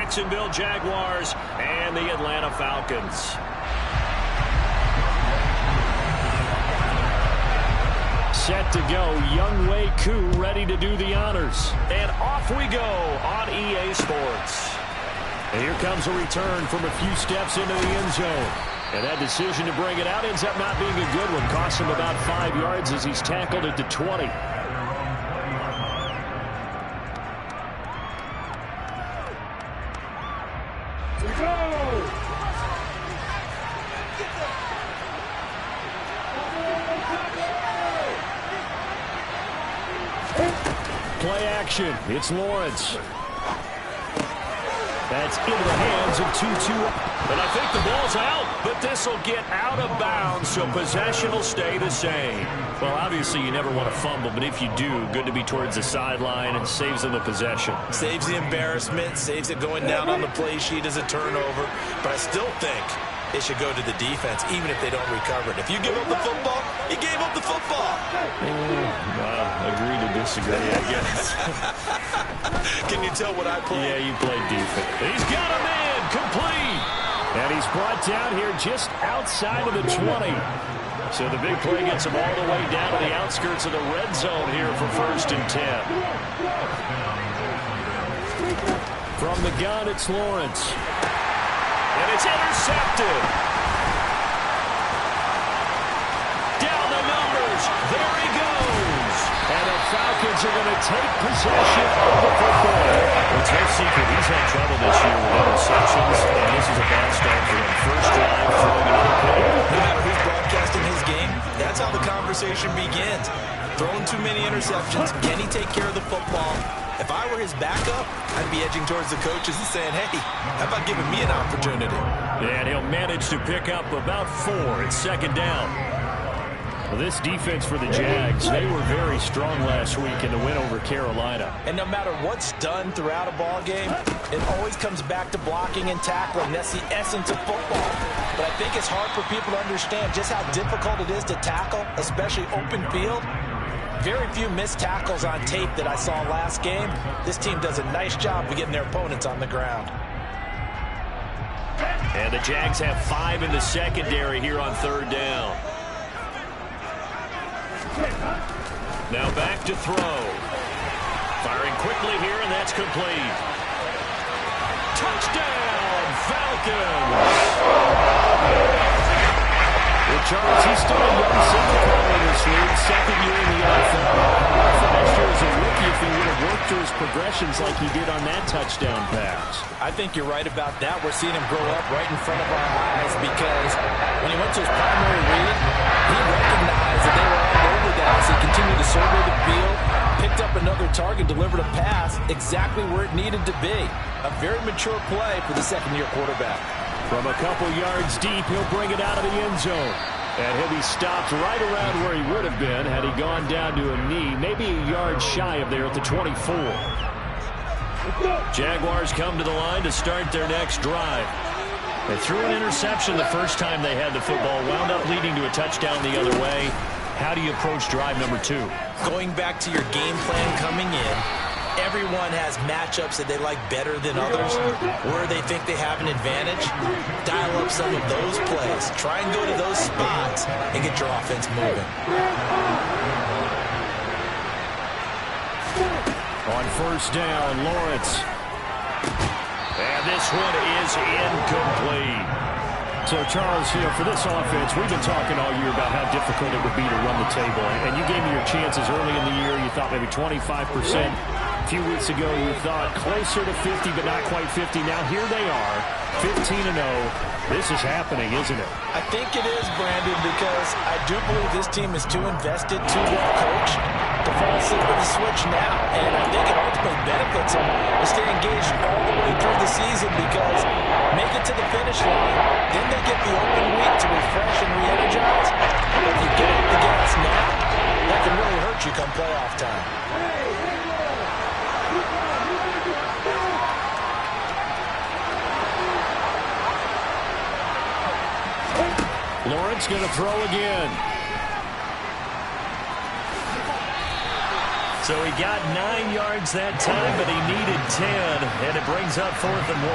Jacksonville Jaguars and the Atlanta Falcons. Set to go, Younghoe Koo ready to do the honors. And off we go on EA Sports. And here comes a return from a few steps into the end zone. And that decision to bring it out ends up not being a good one. Costs him about 5 yards as he's tackled at the 20. Play action. It's Lawrence. That's into the hands of Tutu. And I think the ball's out, but this will get out of bounds, so possession will stay the same. Well, obviously you never want to fumble, but if you do, good to be towards the sideline. It saves them the possession. Saves the embarrassment, saves it going down on the play sheet as a turnover. But I still think it should go to the defense, even if they don't recover it. If you give up the football, you gave up the football. Agree to disagree, I guess. Can you tell what I played? Yeah, you played defense. He's got a man, complete. And he's brought down here just outside of the 20. So the big play gets him all the way down to the outskirts of the red zone here for 1st and 10. From the gun, it's Lawrence. And it's intercepted. Down the numbers. There he goes. And the Falcons are going to take possession of the football. It's no secret he's had trouble this year with interceptions, and this is a bad start for him. First drive, throwing another pick. No matter who's broadcasting his game, that's how the conversation begins. Throwing too many interceptions. Can he take care of the football? If I were his backup, I'd be edging towards the coaches and saying, hey, how about giving me an opportunity? And he'll manage to pick up about 4. It's 2nd down. Well, this defense for the Jags, they were very strong last week in the win over Carolina. And no matter what's done throughout a ball game, it always comes back to blocking and tackling. That's the essence of football. But I think it's hard for people to understand just how difficult it is to tackle, especially open field. Very few missed tackles on tape that I saw last game. This team does a nice job of getting their opponents on the ground. And the Jags have 5 in the secondary here on 3rd down. Now back to throw. Firing quickly here, and that's complete. Touchdown, Falcons! Well, Charles, he's still a young center in this league, 2nd year in the NFL. Last year as a rookie, if he would have worked through his progressions like he did on that touchdown pass. I think you're right about that. We're seeing him grow up right in front of our eyes because when he went to his primary read, he recognized that they were all over that as he continued to survey the field, picked up another target, delivered a pass exactly where it needed to be. A very mature play for the 2nd-year quarterback. From a couple yards deep, he'll bring it out of the end zone. And he'll be stopped right around where he would have been had he gone down to a knee, maybe a yard shy of there at the 24. Jaguars come to the line to start their next drive. They threw an interception the first time they had the football, wound up leading to a touchdown the other way. How do you approach drive number 2? Going back to your game plan coming in, everyone has matchups that they like better than others, where they think they have an advantage. Dial up some of those plays. Try and go to those spots and get your offense moving. On 1st down, Lawrence. And this one is incomplete. So, Charles, for this offense, we've been talking all year about how difficult it would be to run the table. And you gave me your chances early in the year. You thought maybe 25%. A few weeks ago, you thought closer to 50, but not quite 50. Now, here they are, 15-0. This is happening, isn't it? I think it is, Brandon, because I do believe this team is too invested, too well coached to fall asleep with the switch now. And I think it ultimately benefits them to stay engaged all the way through the season because make it to the finish line, then they get the open week to refresh and re-energize. But if you get off the gas now, that can really hurt you come playoff time. Lawrence going to throw again. So he got 9 yards that time, but he needed 10, and it brings up 4th and 1.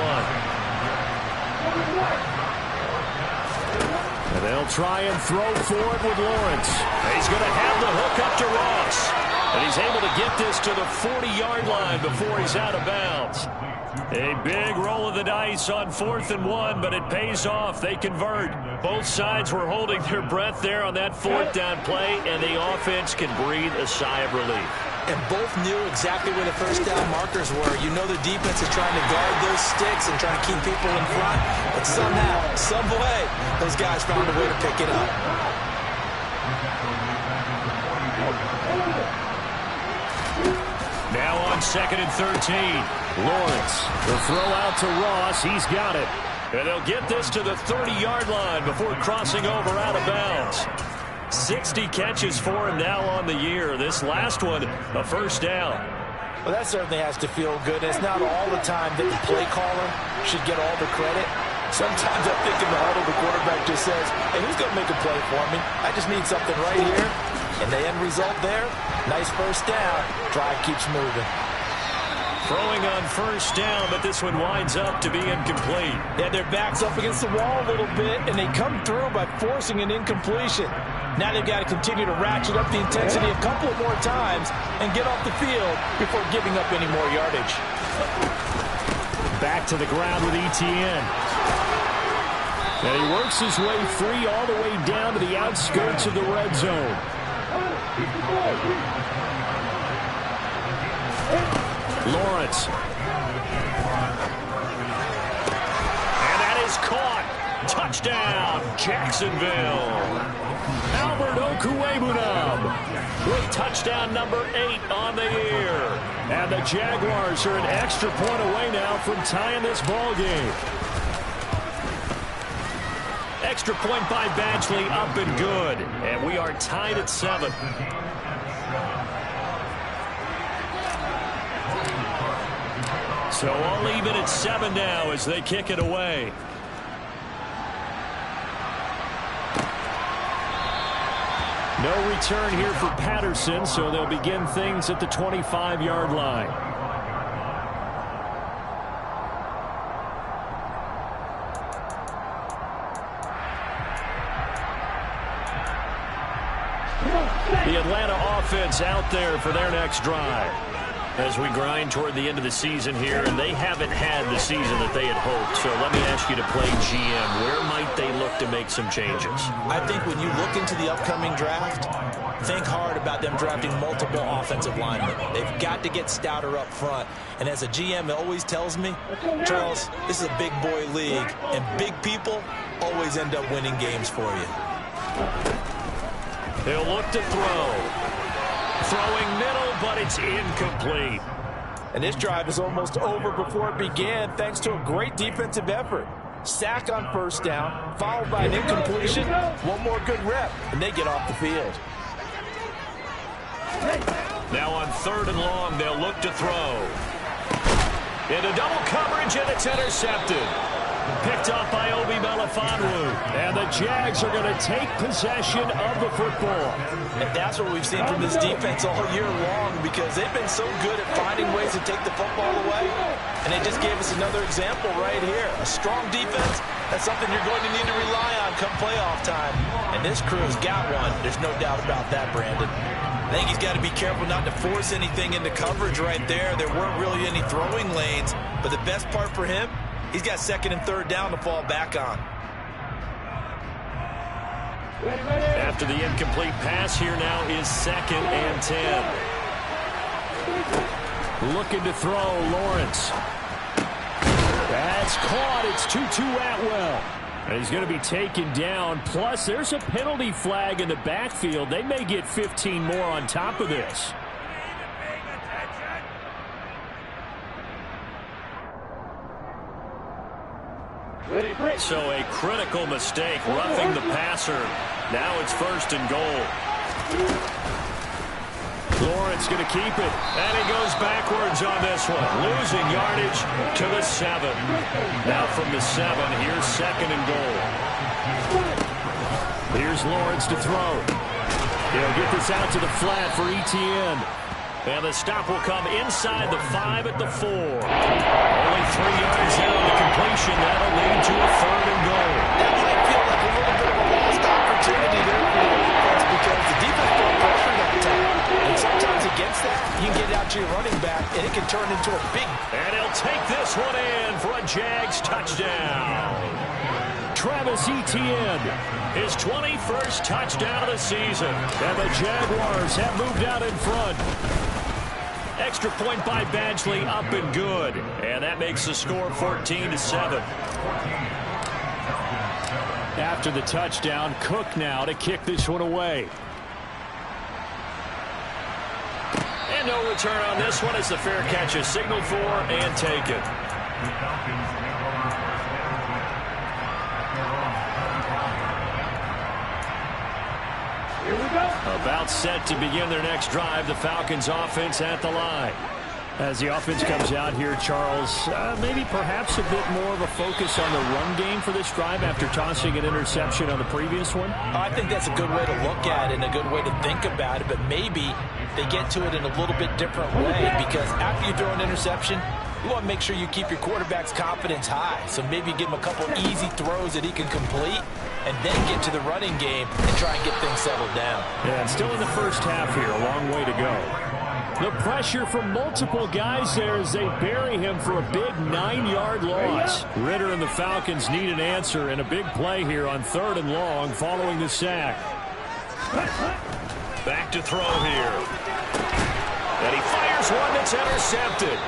And they'll try and throw for it with Lawrence. He's going to have the hook up to Ross. And he's able to get this to the 40-yard line before he's out of bounds. A big roll of the dice on 4th and 1, but it pays off. They convert. Both sides were holding their breath there on that 4th down play, and the offense can breathe a sigh of relief. And both knew exactly where the first down markers were. You know the defense is trying to guard those sticks and trying to keep people in front. But somehow, some way, those guys found a way to pick it up. Now on 2nd and 13. Lawrence, the throw out to Ross. He's got it. And they'll get this to the 30-yard line before crossing over out of bounds. 60 catches for him now on the year. This last one, a first down. Well, that certainly has to feel good. It's not all the time that the play caller should get all the credit. Sometimes I think in the huddle, the quarterback just says, hey, who's going to make a play for me? I just need something right here. And the end result there, nice first down. Drive keeps moving. Throwing on first down, but this one winds up to be incomplete. Yeah, their back's up against the wall a little bit, and they come through by forcing an incompletion. Now they've got to continue to ratchet up the intensity a couple of more times and get off the field before giving up any more yardage. Back to the ground with Etienne. And he works his way free all the way down to the outskirts of the red zone. Lawrence. And that is caught. Touchdown, Jacksonville. Albert Okwuegbunam with touchdown number 8 on the year. And the Jaguars are an extra point away now from tying this ball game. Extra point by Badgley, up and good. And we are tied at 7. So all even at 7 now as they kick it away. No return here for Patterson, so they'll begin things at the 25-yard line. The Atlanta offense out there for their next drive. As we grind toward the end of the season here, and they haven't had the season that they had hoped. So let me ask you to play GM. Where might they look to make some changes? I think when you look into the upcoming draft, think hard about them drafting multiple offensive linemen. They've got to get stouter up front. And as a GM, it always tells me, Charles, this is a big boy league, and big people always end up winning games for you. He'll look to throw. Throwing middle, but it's incomplete. And this drive is almost over before it began, thanks to a great defensive effort. Sack on first down, followed by an incompletion. One more good rep, and they get off the field. Now on 3rd and long, they'll look to throw. Into double coverage, and it's intercepted. Picked off by Obi Melifonwu. And the Jags are going to take possession of the football. And that's what we've seen from this defense all year long, because they've been so good at finding ways to take the football away. And they just gave us another example right here. A strong defense, that's something you're going to need to rely on come playoff time. And this crew's got one. There's no doubt about that, Brandon. I think he's got to be careful not to force anything into coverage right there. There weren't really any throwing lanes. But the best part for him, he's got 2nd and 3rd down to fall back on. After the incomplete pass, here now is 2nd and 10. Looking to throw, Lawrence. That's caught. It's Tutu Atwell. And he's going to be taken down. Plus, there's a penalty flag in the backfield. They may get 15 more on top of this. So a critical mistake, roughing the passer. Now it's 1st and goal. Lawrence going to keep it, and he goes backwards on this one, losing yardage to the 7. Now from the 7, here's 2nd and goal. Here's Lawrence to throw. He'll get this out to the flat for Etienne. And the stop will come inside the 5 at the 4. Only 3 yards out of the completion. That'll lead to a 3rd and goal. That might feel like a little bit of a lost opportunity there for the offense because the defense brought pressure that time. And sometimes against that, you can get it out to your running back, and it can turn into a big... And he'll take this one in for a Jags touchdown. Travis Etienne, his 21st touchdown of the season. And the Jaguars have moved out in front. Extra point by Badgley, up and good. And that makes the score 14-7. After the touchdown, Cook now to kick this one away. And no return on this one as the fair catch is signaled for and taken. Here we go. About set to begin their next drive, the Falcons offense at the line. As the offense comes out here, Charles, maybe perhaps a bit more of a focus on the run game for this drive after tossing an interception on the previous one? I think that's a good way to look at it and a good way to think about it, but maybe they get to it in a little bit different way because after you throw an interception, you want to make sure you keep your quarterback's confidence high. So maybe give him a couple easy throws that he can complete and then get to the running game and try and get things settled down. Yeah, and still in the first half here, a long way to go. The pressure from multiple guys there as they bury him for a big 9-yard loss. Ritter and the Falcons need an answer and a big play here on 3rd and long following the sack. Back to throw here. And he fires one that's intercepted.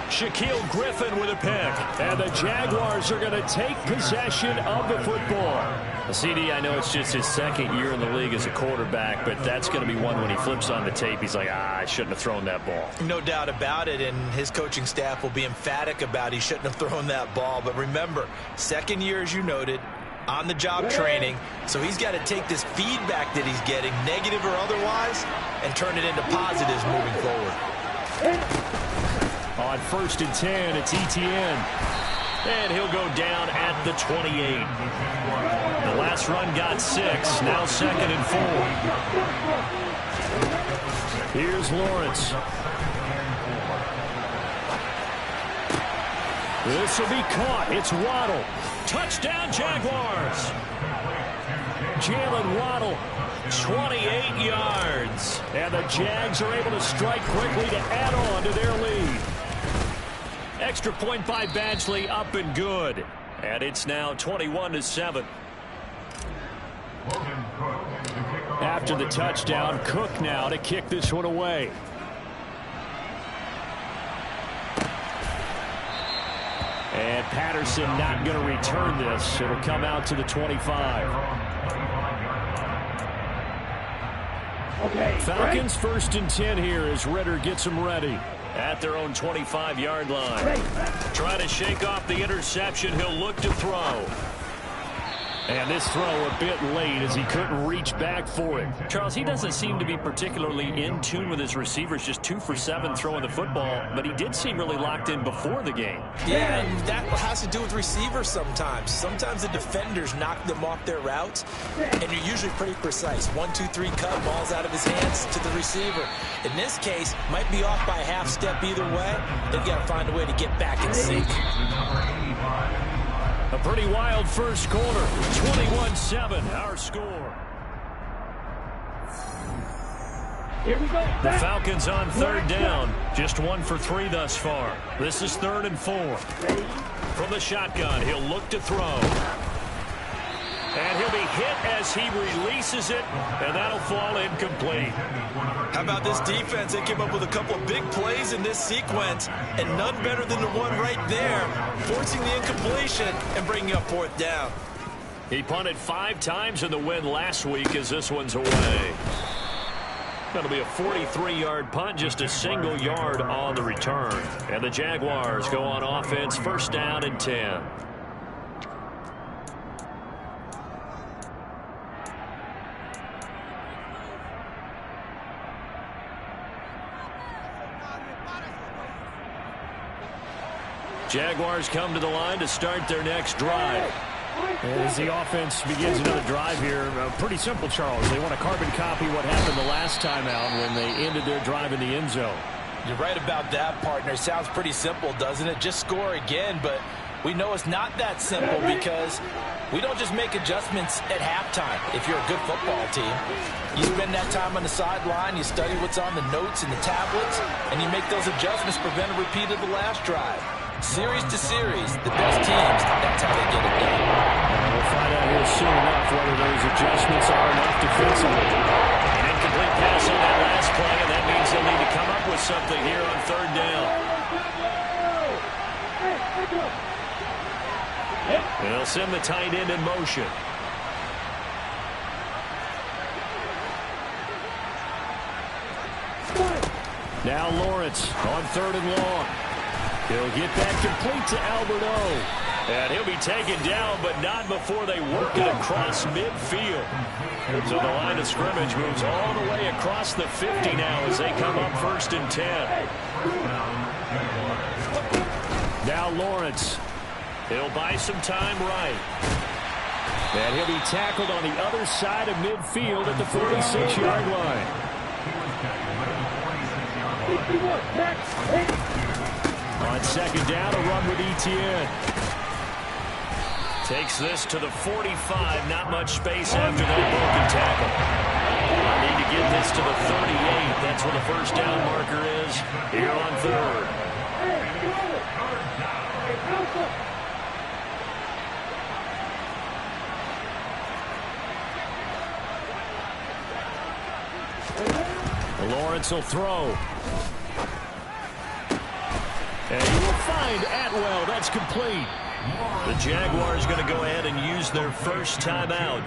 Shaquille Griffin with a pick. And the Jaguars are going to take possession of the football. CD, I know it's just his 2nd year in the league as a quarterback, but that's going to be one when he flips on the tape. He's like, I shouldn't have thrown that ball. No doubt about it, and his coaching staff will be emphatic about he shouldn't have thrown that ball. But remember, 2nd year, as you noted, on-the-job training, so he's got to take this feedback that he's getting, negative or otherwise, and turn it into positives moving forward. On 1st and 10, it's Etienne. And he'll go down at the 28. The last run got 6. Now 2nd and 4. Here's Lawrence. This will be caught. It's Waddle. Touchdown, Jaguars. Jalen Waddle, 28 yards. And the Jags are able to strike quickly to add on to their lead. Extra point by Badgley, up and good. And it's now 21-7. After the touchdown, Cook now to kick this one away. And Patterson not going to return this. It'll come out to the 25. Okay, Falcons 1st and 10 here as Ritter gets them ready. At their own 25-yard line. Trying to shake off the interception. He'll look to throw. And this throw a bit late as he couldn't reach back for it. Charles, he doesn't seem to be particularly in tune with his receivers, just 2 for 7 throwing the football, but he did seem really locked in before the game. Yeah, and that has to do with receivers sometimes. Sometimes the defenders knock them off their routes, and you're usually pretty precise. 1, 2, 3 cut, balls out of his hands to the receiver. In this case, might be off by a half step either way. They've got to find a way to get back in sync. A pretty wild first quarter. 21-7, our score. Here we go. The Falcons on 3rd down. Just 1 for 3 thus far. This is 3rd and 4. From the shotgun, he'll look to throw. And he'll be hit as he releases it, and that'll fall incomplete. How about this defense? They came up with a couple of big plays in this sequence, and none better than the one right there, forcing the incompletion and bringing up 4th down. He punted 5 times in the win last week as this one's away. That'll be a 43-yard punt, just a single yard on the return. And the Jaguars go on offense, 1st down and 10. Jaguars come to the line to start their next drive. As the offense begins another drive here, pretty simple, Charles. They want to carbon copy what happened the last time out when they ended their drive in the end zone. You're right about that, partner. Sounds pretty simple, doesn't it? Just score again, but we know it's not that simple because we don't just make adjustments at halftime if you're a good football team. You spend that time on the sideline, you study what's on the notes and the tablets, and you make those adjustments to prevent a repeat of the last drive. Series to series, the best teams, that's how they get it done. We'll find out here soon enough whether those adjustments are enough defensively. An incomplete pass on that last play, and that means they'll need to come up with something here on third down. They'll send the tight end in motion. Now Lawrence on third and long. He'll get that complete to Alberto. And he'll be taken down, but not before they work it across midfield. So the line of scrimmage moves all the way across the 50 now as they come up 1st and 10. Now Lawrence. He'll buy some time right. And he'll be tackled on the other side of midfield at the 46-yard line. On second down, a run with Etienne. Takes this to the 45. Not much space after that broken tackle. I need to get this to the 38. That's where the first down marker is here on third. Lawrence will throw. And he will find Atwell. That's complete. The Jaguars going to go ahead and use their first timeout.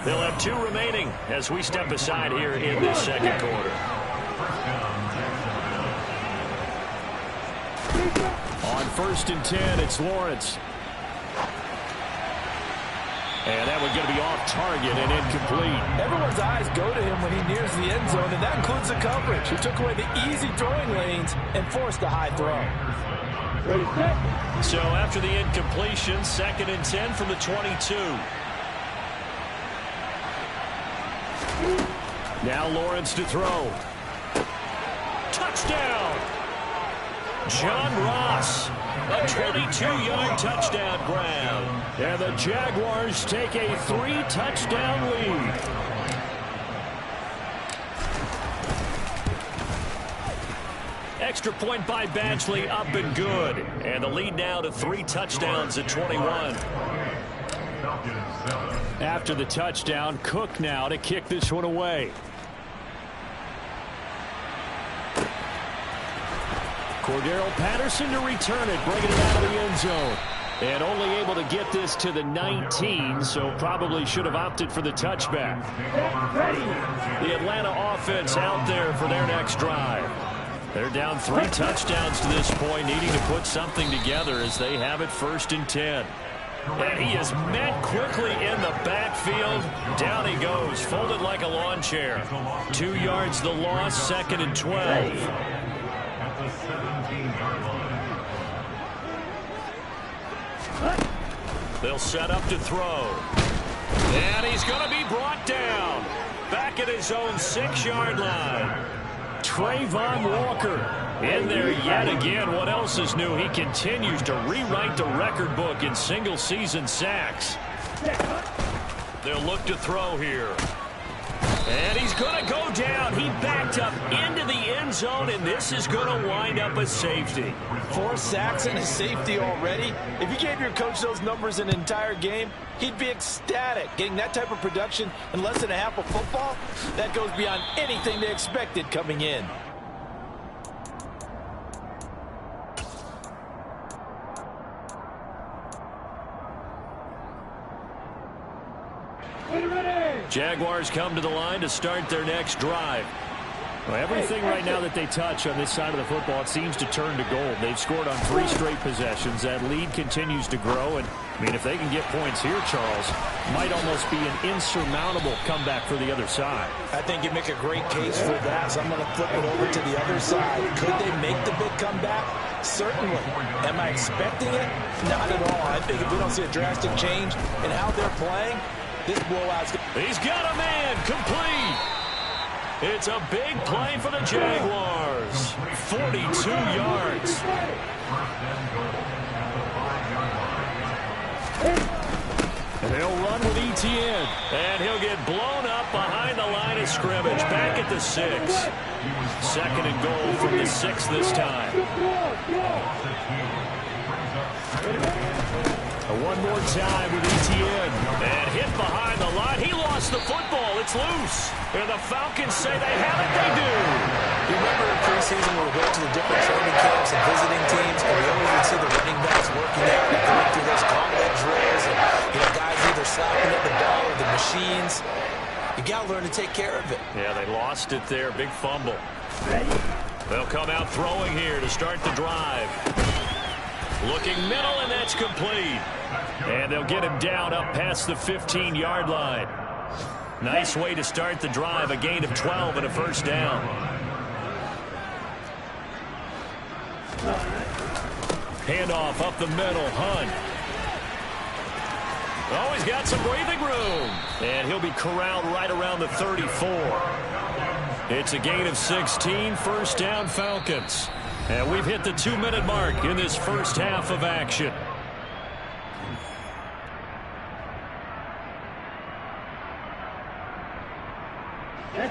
They'll have 2 remaining as we step aside here in this second quarter. On 1st and 10, it's Lawrence. And that one's going to be off target and incomplete. Everyone's eyes go to him when he nears the end zone, and that includes the coverage. He took away the easy throwing lanes and forced a high throw. So after the incompletion, 2nd and 10 from the 22. Now Lawrence to throw. Touchdown! John Ross. A 22-yard touchdown grab. And the Jaguars take a 3-touchdown lead. Extra point by Batchley, up and good. And the lead now to 3 touchdowns at 21. After the touchdown, Cook now to kick this one away. Cordero Patterson to return it, bringing it out of the end zone. And only able to get this to the 19, so probably should have opted for the touchback. The Atlanta offense out there for their next drive. They're down 3 touchdowns to this point, needing to put something together as they have it 1st and 10. And he is met quickly in the backfield. Down he goes, folded like a lawn chair. 2 yards the loss, 2nd and 12. They'll set up to throw. And he's going to be brought down. Back at his own 6-yard line. Trayvon Walker in there yet again. What else is new? He continues to rewrite the record book in single-season sacks. They'll look to throw here. And he's going to go down. He backed up into the end zone, and this is going to wind up a safety. 4 sacks and a safety already. If you gave your coach those numbers in an entire game, he'd be ecstatic. Getting that type of production in less than a half of football, that goes beyond anything they expected coming in. Jaguars come to the line to start their next drive. Well, everything right now that they touch on this side of the football, it seems to turn to gold. They've scored on 3 straight possessions. That lead continues to grow. And, I mean, if they can get points here, Charles, might almost be an insurmountable comeback for the other side. I think you make a great case for that. So I'm going to flip it over to the other side. Could they make the big comeback? Certainly. Am I expecting it? Not at all. I think if we don't see a drastic change in how they're playing, this blowout's going to... He's got a man complete. It's a big play for the Jaguars. 42 yards. And he'll run with ETN. And he'll get blown up behind the line of scrimmage. Back at the 6. Second and goal from the 6 this time. One more time with ETN. And hit behind the line. He lost the football. It's loose. And the Falcons say they have it. They do. You remember in preseason when we go to the different training camps and visiting teams, and we always would see the running backs working out and going through those gauntlet drills, and guys either slapping at the ball or the machines. You got to learn to take care of it. Yeah, they lost it there. Big fumble. They'll come out throwing here to start the drive. Looking middle, and that's complete. And they'll get him down up past the 15-yard line. Nice way to start the drive. A gain of 12 and a first down. Handoff up the middle. Hunt. Oh, he's got some breathing room. And he'll be corralled right around the 34. It's a gain of 16. First down, Falcons. And we've hit the 2-minute mark in this first half of action.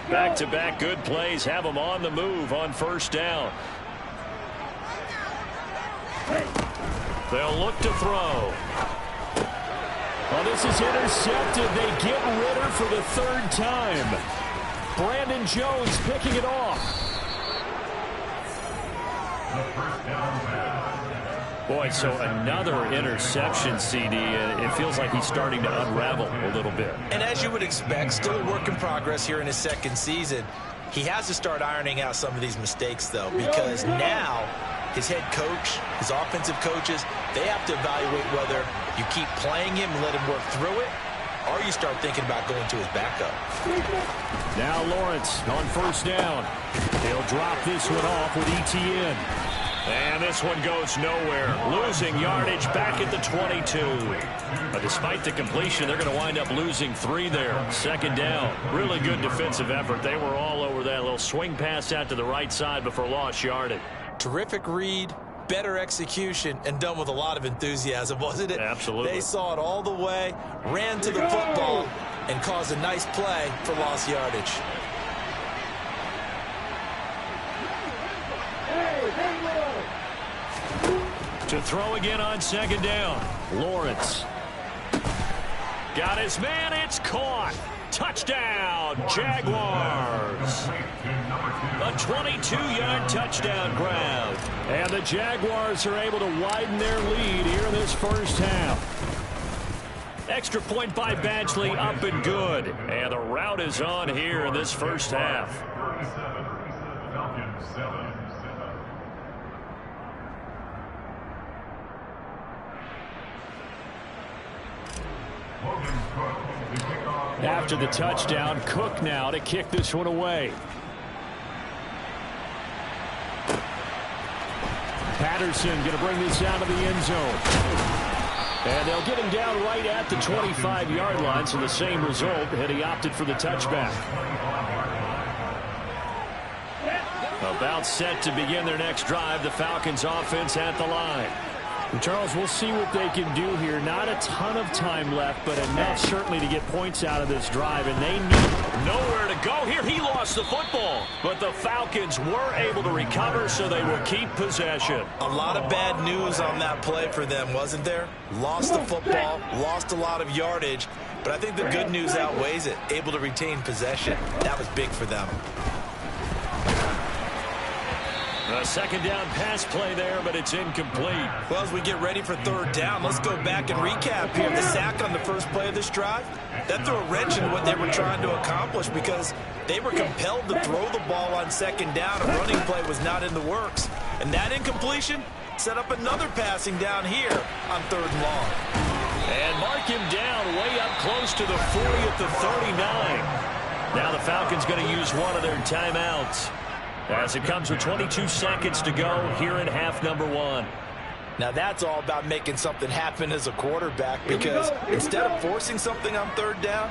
Back-to-back good plays have them on the move on first down. They'll look to throw. Well, this is intercepted. They get Ritter for the 3rd time. Brandon Jones picking it off. Boy, so another interception, CD. It feels like he's starting to unravel a little bit. And as you would expect, still a work in progress here in his 2nd season. He has to start ironing out some of these mistakes, though, because now his head coach, his offensive coaches, they have to evaluate whether you keep playing him and let him work through it, or you start thinking about going to his backup. Now Lawrence on first down. He'll drop this one off with ETN. And this one goes nowhere. Losing yardage back at the 22. But despite the completion, they're going to wind up losing 3 there. 2nd down. Really good defensive effort. They were all over that little swing pass out to the right side before lost yardage. Terrific read, better execution, and done with a lot of enthusiasm, wasn't it? Absolutely. They saw it all the way, ran to the football, and caused a nice play for lost yardage. To throw again on 2nd down. Lawrence. Got his man. It's caught. Touchdown, Jaguars. A 22-yard touchdown grab. And the Jaguars are able to widen their lead here in this first half. Extra point by Badgley, up and good. And the route is on here in this first half. After the touchdown, Cook now to kick this one away. Patterson going to bring this out of the end zone. And they'll get him down right at the 25-yard line, so the same result, and he opted for the touchback. About set to begin their next drive, the Falcons offense at the line. And Charles, we'll see what they can do here. Not a ton of time left, but enough certainly to get points out of this drive, and they need nowhere to go here. He lost the football, but the Falcons were able to recover, so they will keep possession. A lot of bad news on that play for them, wasn't there? Lost the football, lost a lot of yardage, but I think the good news outweighs it. Able to retain possession. That was big for them. A 2nd down pass play there, but it's incomplete. Well, as we get ready for 3rd down, let's go back and recap here. The sack on the first play of this drive, that threw a wrench into what they were trying to accomplish because they were compelled to throw the ball on 2nd down. A running play was not in the works. And that incompletion set up another passing down here on 3rd and long. And mark him down way up close to the 40 at the 39. Now the Falcons going to use one of their timeouts. as it comes with 22 seconds to go here in half number one. Now that's all about making something happen as a quarterback, because instead of forcing something on third down,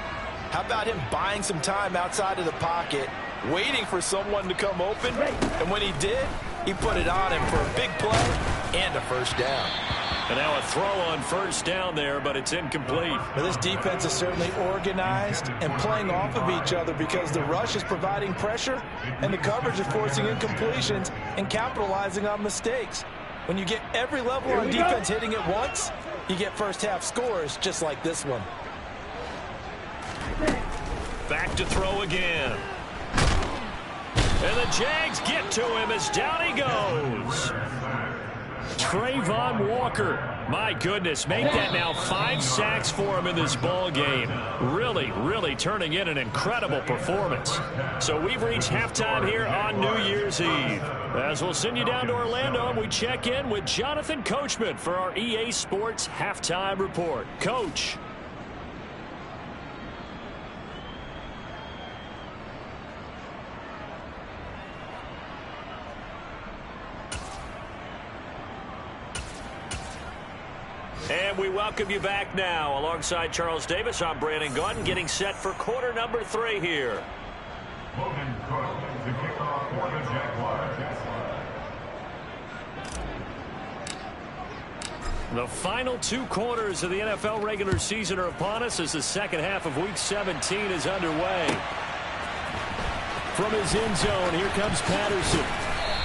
how about him buying some time outside of the pocket, waiting for someone to come open, and when he did, he put it on him for a big play and a first down. And now a throw on first down there, but it's incomplete. Well, this defense is certainly organized and playing off of each other, because the rush is providing pressure and the coverage is forcing incompletions and capitalizing on mistakes. When you get every level on defense hitting at once, you get first half scores just like this one. Back to throw again. And the Jags get to him as down he goes. Trayvon Walker, my goodness, make that now 5 sacks for him in this ball game. Really turning in an incredible performance. So we've reached halftime here on New Year's Eve. As we'll send you down to Orlando, and we check in with Jonathan Coachman for our EA Sports Halftime Report. Coach. And we welcome you back now. Alongside Charles Davis, I'm Brandon Gaudin, getting set for quarter number 3 here. Logan Cook to kick off for the Jaguars. The final 2 quarters of the NFL regular season are upon us as the second half of Week 17 is underway. From his end zone, here comes Patterson.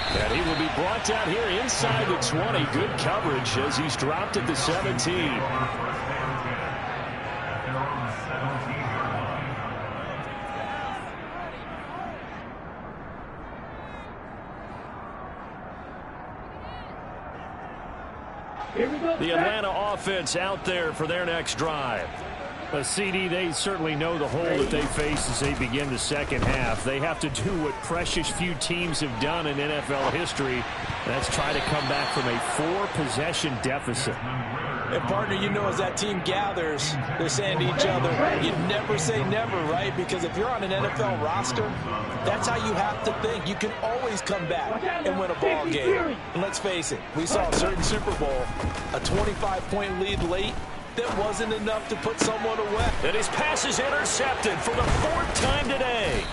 And he will be brought down here inside the 20. Good coverage as he's dropped at the 17. The Atlanta offense out there for their next drive. A CD, they certainly know the hole that they face as they begin the second half. They have to do what precious few teams have done in NFL history. That's try to come back from a 4-possession deficit. And partner, you know, as that team gathers, they're saying to each other, you never say never, right? Because if you're on an NFL roster, that's how you have to think. You can always come back and win a ball game. And let's face it, we saw a certain Super Bowl, a 25-point lead late, that wasn't enough to put someone away. And his pass is intercepted for the 4th time today.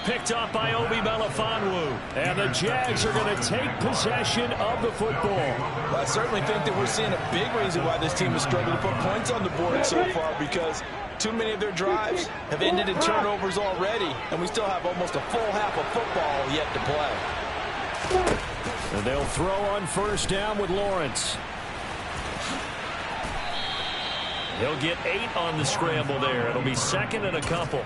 Picked up by Obi Melifonwu. And the Jags are going to take possession of the football. Well, I certainly think that we're seeing a big reason why this team has struggled to put points on the board so far, because too many of their drives have ended in turnovers already, and we still have almost a full half of football yet to play. And they'll throw on first down with Lawrence. He'll get 8 on the scramble there. It'll be second and a couple.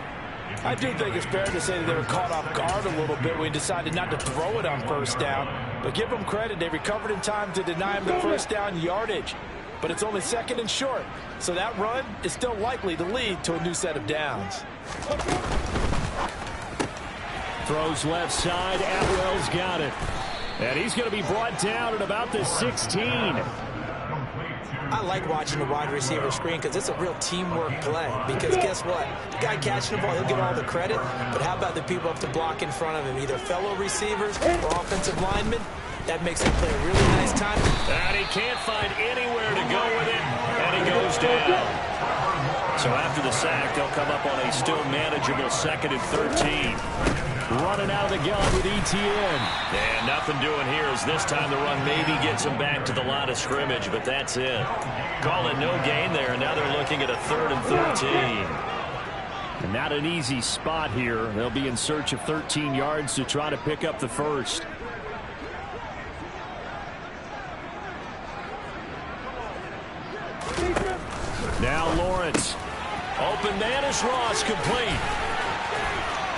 I do think it's fair to say that they were caught off guard a little bit. We decided not to throw it on first down. But give them credit. They recovered in time to deny him the first down yardage. But it's only second and short. So that run is still likely to lead to a new set of downs. Throws left side. Atwell's got it. And he's going to be brought down at about the 16. I like watching the wide receiver screen because it's a real teamwork play. Because guess what? The guy catching the ball, he'll get all the credit. But how about the people up to block in front of him? Either fellow receivers or offensive linemen. That makes him play a really nice time. And he can't find anywhere to go with it. And he goes down. So after the sack, they'll come up on a still manageable 2nd and 13. Running out of the gun with ETN. And nothing doing here as this time the run maybe gets him back to the line of scrimmage, but that's it. Call it no gain there, and now they're looking at a 3rd and 13. And not an easy spot here. They'll be in search of 13 yards to try to pick up the first. Now Lawrence. Open man is Ross, complete.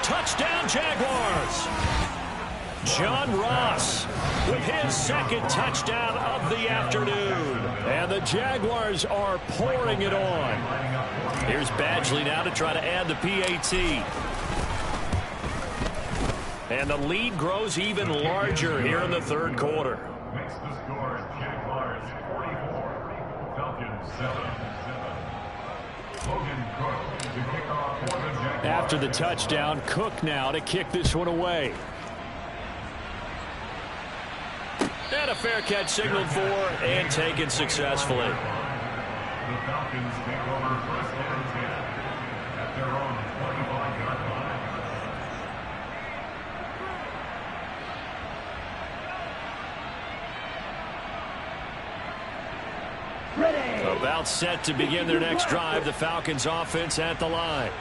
Touchdown, Jaguars. John Ross with his 2nd touchdown of the afternoon. And the Jaguars are pouring it on. Here's Badgley now to try to add the PAT. And the lead grows even larger here in the 3rd quarter. Makes the score Jaguars 44, Falcons 7. Logan Cook to kick off for the Jaguars. After the touchdown, Cook now to kick this one away. And a fair catch signaled for and taken successfully. The Falcons take over first and 10 at their own 25-yard line. Ready. About set to begin their next drive, the Falcons offense at the line.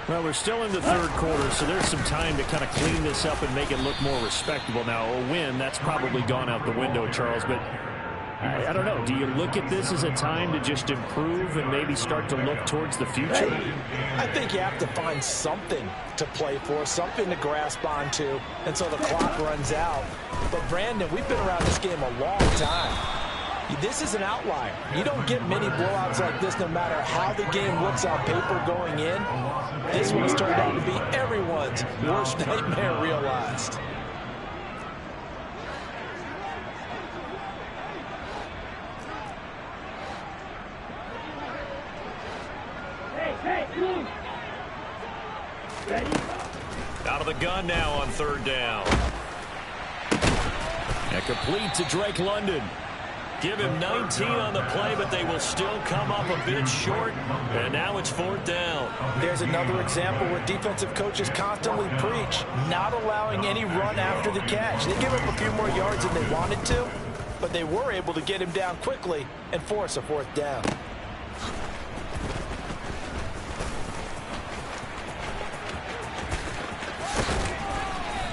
Well, we're still in the third quarter, so there's some time to kind of clean this up and make it look more respectable. Now, a win, that's probably gone out the window, Charles, but I don't know. Do you look at this as a time to just improve and maybe start to look towards the future? I think you have to find something to play for, something to grasp onto until the clock runs out. But, Brandon, we've been around this game a long time. This is an outlier. You don't get many blowouts like this no matter how the game looks on paper going in. This one has turned out to be everyone's worst nightmare realized. Hey, move. Ready? Out of the gun now on third down. And complete to Drake London. Give him 19 on the play, but they will still come up a bit short. And now it's fourth down. There's another example where defensive coaches constantly preach, not allowing any run after the catch. They give up a few more yards than they wanted to, but they were able to get him down quickly and force a fourth down.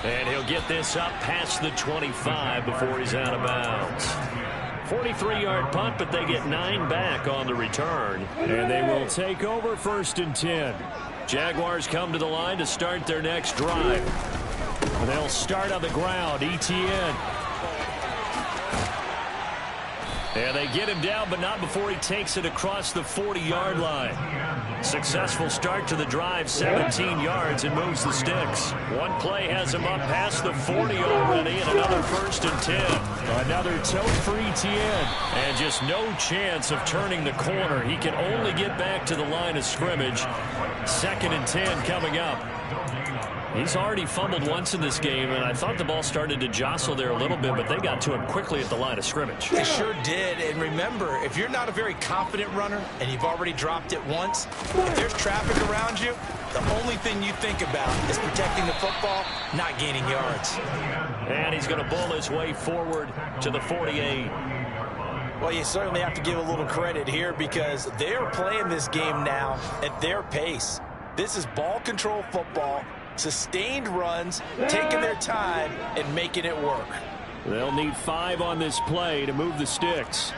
And he'll get this up past the 25 before he's out of bounds. 43-yard punt, but they get 9 back on the return. And they will take over first and 10. Jaguars come to the line to start their next drive. They'll start on the ground. ETN. And they get him down, but not before he takes it across the 40-yard line. Successful start to the drive, 17 yards, and moves the sticks. One play has him up past the 40 already, and another first and 10. Another tote for ETN, and just no chance of turning the corner. He can only get back to the line of scrimmage. Second and 10 coming up. He's already fumbled once in this game, and I thought the ball started to jostle there a little bit, but they got to him quickly at the line of scrimmage. They sure did, and remember, if you're not a very confident runner and you've already dropped it once, if there's traffic around you, the only thing you think about is protecting the football, not gaining yards. And he's going to bull his way forward to the 48. Well, you certainly have to give a little credit here because they're playing this game now at their pace. This is ball control football. Sustained runs, taking their time, and making it work. They'll need 5 on this play to move the sticks.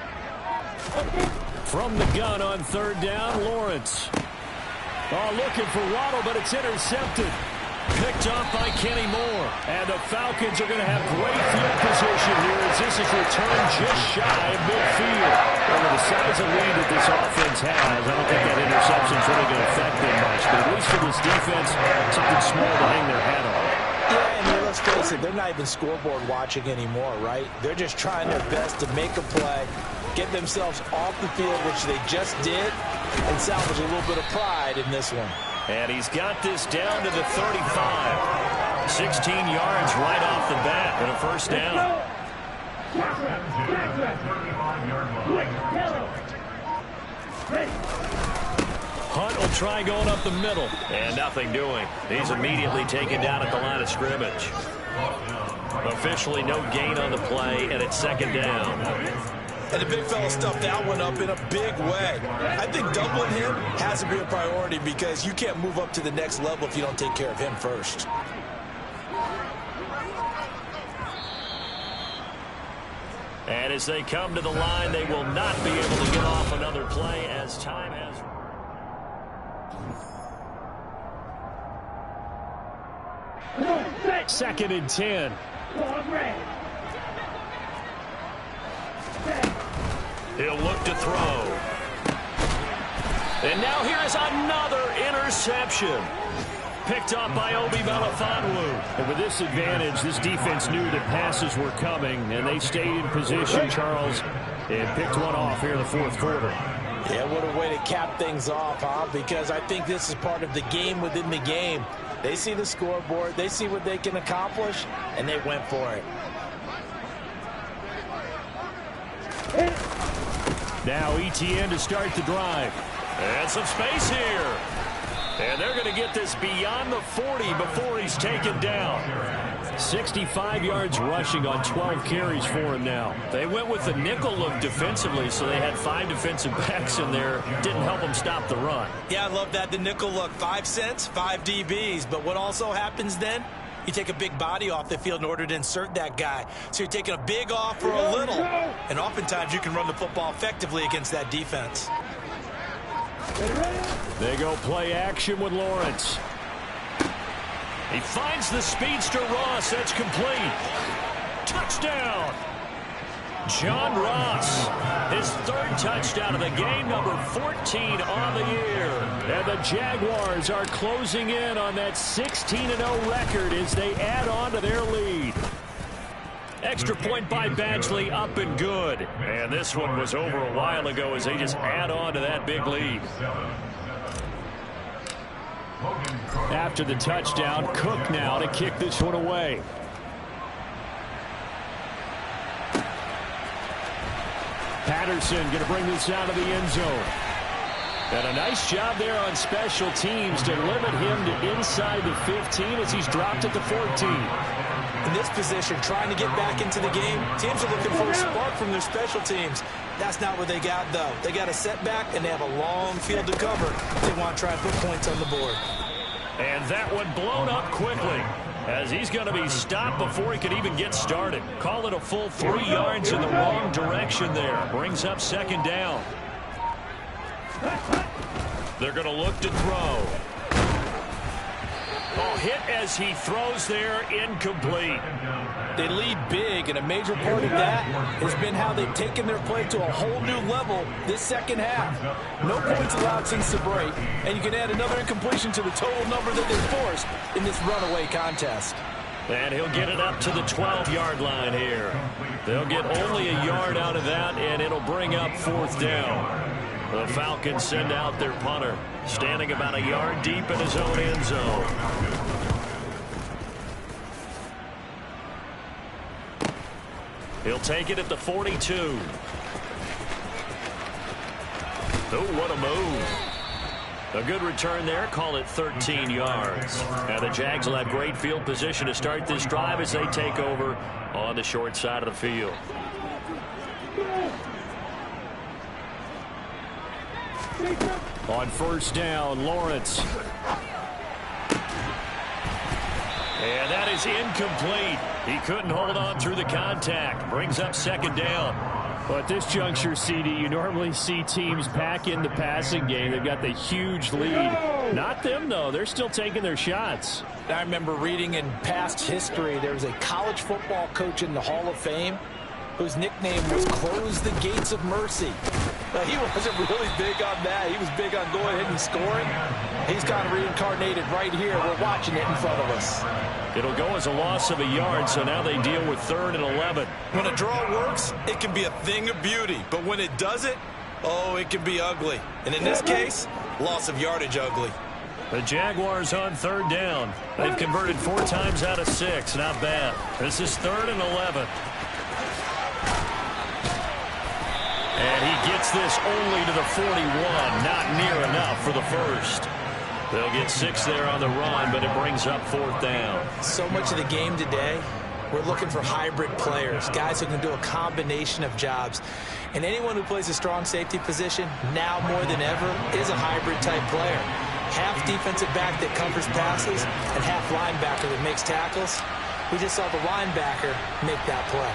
From the gun on third down, Lawrence. Oh, looking for Waddle, but it's intercepted. Picked off by Kenny Moore. And the Falcons are going to have great field position here as this is returned just shy of midfield. Well, with the size of lead that this offense has, I don't think that interception's really going to affect them much. But at least for this defense, something small to hang their hat on. Yeah, and let's face it, they're not even scoreboard watching anymore, right? They're just trying their best to make a play, get themselves off the field, which they just did, and salvage a little bit of pride in this one. And he's got this down to the 35. 16 yards right off the bat and a first down. Hunt will try going up the middle. And nothing doing. He's immediately taken down at the line of scrimmage. Officially no gain on the play, and it's second down. And the big fella stuffed that one up in a big way. I think doubling him has to be a priority because you can't move up to the next level if you don't take care of him first. And as they come to the line, they will not be able to get off another play as time has... Second and 10. He'll look to throw. And now here is another interception. Picked up by Obi Melifonwu. And with this advantage, this defense knew that passes were coming, and they stayed in position, Charles, and picked one off here in the fourth quarter. Yeah, what a way to cap things off, huh? Because I think this is part of the game within the game. They see the scoreboard, they see what they can accomplish, and they went for it. Now ETN to start the drive. And some space here. And they're going to get this beyond the 40 before he's taken down. 65 yards rushing on 12 carries for him now. They went with the nickel look defensively, so they had 5 defensive backs in there. Didn't help them stop the run. Yeah, I love that, the nickel look. 5 cents, 5 DBs. But what also happens then? You take a big body off the field in order to insert that guy. So you're taking a big off for a little. And oftentimes you can run the football effectively against that defense. They go play action with Lawrence. He finds the speedster Ross. That's complete. Touchdown. John Ross, his 3rd touchdown of the game, number 14 on the year. And the Jaguars are closing in on that 16-0 record as they add on to their lead. Extra point by Badgley, up and good. And this one was over a while ago as they just add on to that big lead. After the touchdown, Cook now to kick this one away. Patterson going to bring this out of the end zone. And a nice job there on special teams to limit him to inside the 15 as he's dropped at the 14. In this position, trying to get back into the game, teams are looking for a spark from their special teams. That's not what they got, though. They got a setback, and they have a long field to cover. They want to try and put points on the board. And that one blown up quickly as he's going to be stopped before he could even get started. Call it a full 3 yards in the wrong direction there. Brings up 2nd down. They're going to look to throw. Oh, hit as he throws there, incomplete. They lead big, and a major part of that has been how they've taken their play to a whole new level this second half. No points allowed since the break, and you can add another incompletion to the total number that they forced in this runaway contest. And he'll get it up to the 12-yard line here. They'll get only a yard out of that, and it'll bring up 4th down. The Falcons send out their punter, standing about a yard deep in his own end zone. He'll take it at the 42. Oh, what a move. A good return there. Call it 13 yards. Now the Jags will have great field position to start this drive as they take over on the short side of the field. On 1st down, Lawrence. And that is incomplete. He couldn't hold on through the contact. Brings up 2nd down. Well, at this juncture, CD, you normally see teams pack in the passing game. They've got the huge lead. Not them, though. They're still taking their shots. I remember reading in past history, there was a college football coach in the Hall of Fame whose nickname was Close the Gates of Mercy. He wasn't really big on that. He was big on going ahead and scoring. He's kind of reincarnated right here. We're watching it in front of us. It'll go as a loss of a yard, so now they deal with 3rd and 11. When a draw works, it can be a thing of beauty. But when it doesn't, oh, it can be ugly. And in this case, loss of yardage ugly. The Jaguars on 3rd down. They've converted 4 times out of 6. Not bad. This is 3rd and 11. And he gets this only to the 41. Not near enough for the 1st. They'll get 6 there on the run, but it brings up 4th down. So much of the game today, we're looking for hybrid players, guys who can do a combination of jobs. And anyone who plays a strong safety position, now more than ever, is a hybrid-type player. Half defensive back that covers passes and half linebacker that makes tackles. We just saw the linebacker make that play.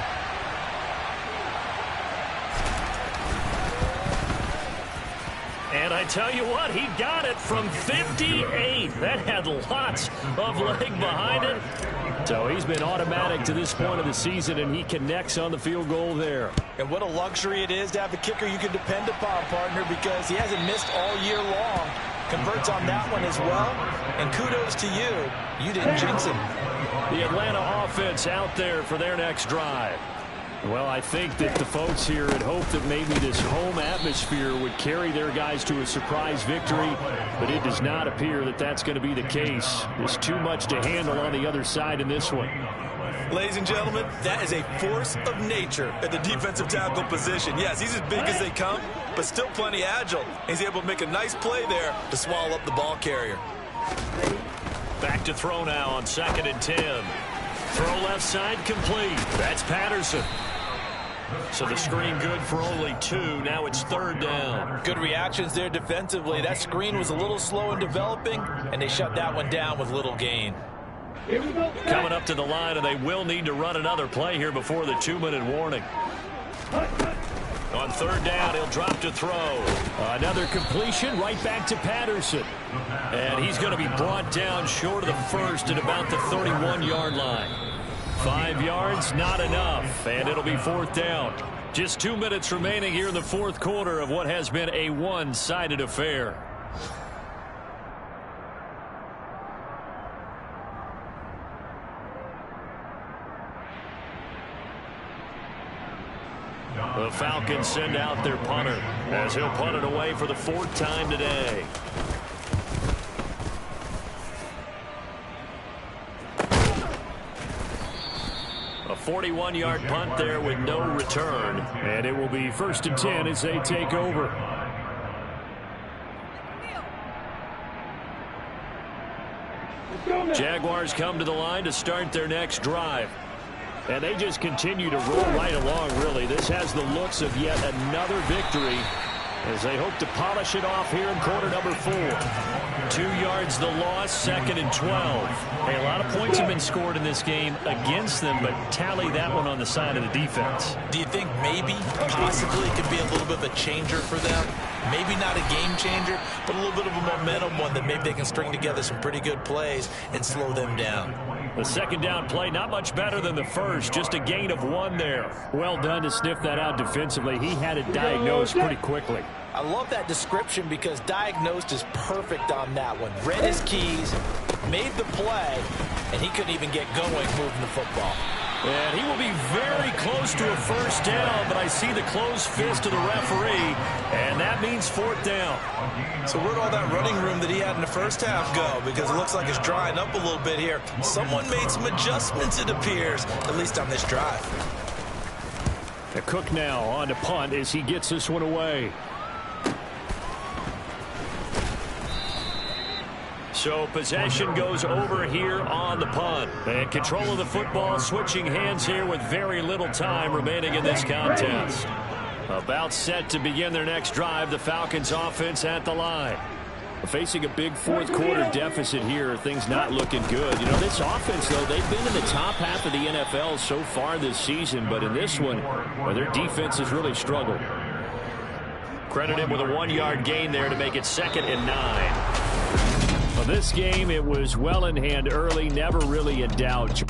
And I tell you what, he got it from 58. That had lots of leg behind it. So he's been automatic to this point of the season, and he connects on the field goal there. And what a luxury it is to have a kicker you can depend upon, partner, because he hasn't missed all year long. Converts on that one as well. And kudos to you. You didn't jinx him. The Atlanta offense out there for their next drive. Well, I think that the folks here had hoped that maybe this home atmosphere would carry their guys to a surprise victory, but it does not appear that that's going to be the case. There's too much to handle on the other side in this one. Ladies and gentlemen, that is a force of nature at the defensive tackle position. Yes, he's as big as they come, but still plenty agile. He's able to make a nice play there to swallow up the ball carrier. Back to throw now on 2nd and 10. Throw left side complete. That's Patterson. So the screen good for only 2. Now it's 3rd down. Good reactions there defensively. That screen was a little slow in developing, and they shut that one down with little gain. Coming up to the line, and they will need to run another play here before the 2-minute warning. On 3rd down, he'll drop to throw. Another completion right back to Patterson. And he's going to be brought down short of the first at about the 31-yard line. 5 yards, not enough, and it'll be 4th down. Just 2 minutes remaining here in the 4th quarter of what has been a one-sided affair. The Falcons send out their punter as he'll punt it away for the 4th time today. A 41-yard punt there with no return. And it will be 1st and 10 as they take over. Jaguars come to the line to start their next drive. And they just continue to roll right along, really. This has the looks of yet another victory as they hope to polish it off here in quarter number 4. 2 yards the loss, 2nd and 12. Hey, a lot of points have been scored in this game against them, but tally that one on the side of the defense. Do you think maybe, possibly, it could be a little bit of a changer for them? Maybe not a game changer, but a little bit of a momentum one that maybe they can string together some pretty good plays and slow them down. The 2nd down play, not much better than the first, just a gain of 1 there. Well done to sniff that out defensively. He had it diagnosed pretty quickly. I love that description because diagnosed is perfect on that one. Read his keys, made the play, and he couldn't even get going moving the football. And he will be very close to a 1st down, but I see the closed fist of the referee, and that means 4th down. So where'd all that running room that he had in the first half go? Because it looks like it's drying up a little bit here. Someone made some adjustments, it appears, at least on this drive. The Cook now on to punt as he gets this one away. So possession goes over here on the punt. And control of the football, switching hands here with very little time remaining in this contest. About set to begin their next drive, the Falcons offense at the line. Facing a big 4th quarter deficit here, things not looking good. You know, this offense, though, they've been in the top half of the NFL so far this season, but in this one, well, their defense has really struggled. Credited with a 1-yard gain there to make it 2nd and 9. Well, this game, it was well in hand early, never really in doubt.